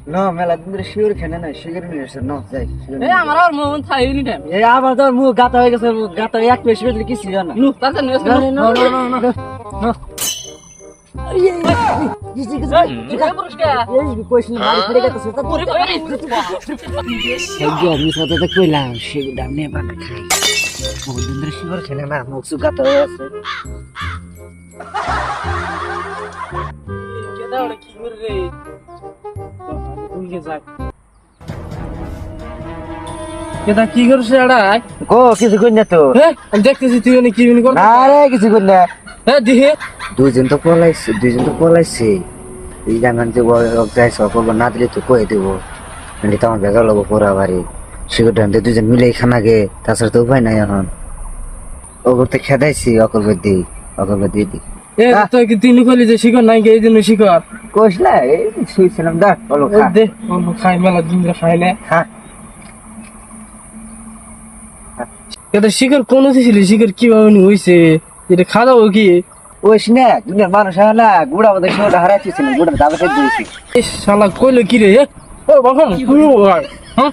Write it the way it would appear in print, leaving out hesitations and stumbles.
না মেলা দিন ধরে শিওর খেলে না শিওর নিয়ে এসে না যাই এই আমার আর মন থাই নি টাইম এই আবার তোর মুখ গাতা হয়ে গেছে মুখ গাতা এক পেশ করে কিছু জানা নু তাতে নিয়ে না না না না কইলাম সেগুলো আমি বানা খাই বহুদিন ধরে শিওর খেলে না মুখ গাতা হয়ে আছে কি করে রে কেদা কি করছিস এডা গো কিছু কই না তো হ্যাঁ আমি দেখতেছি তুই এনে কি বিনি কর আরে কিছু কই না হ্যাঁ দিহে দুইজন তো পলাইছে এই জানান যে যাই সব না দিলে তো কয়ে দেবো নাহলে তো আমার বেকার লোক পড়া বাড়ি সেগুলো দুজন মিলে খানা গে তাছাড়া তো উপায় নাই এখন ও করতে খেদাইছি অকলবাদ দিয়ে দি এ তুই কি তিন কইলি যে শিকর নাই গে এই জন্য শিকর কোশ না এই শুইছিলাম দা বলো খা দে অল্প খাই মেলা দিন ধরে খাই না খা এটা শিকর কোন ছিলি শিকর কিভাবে হইছে এটা খাওয়া কি ওইস না দুনিয়ার মানুষ হয় না গুড়া আমাদের শোটা হারাইছিস না গুড়া দাবা খেয়ে দিয়েছি শালা কইলো কি রে ও বাবা হ্যাঁ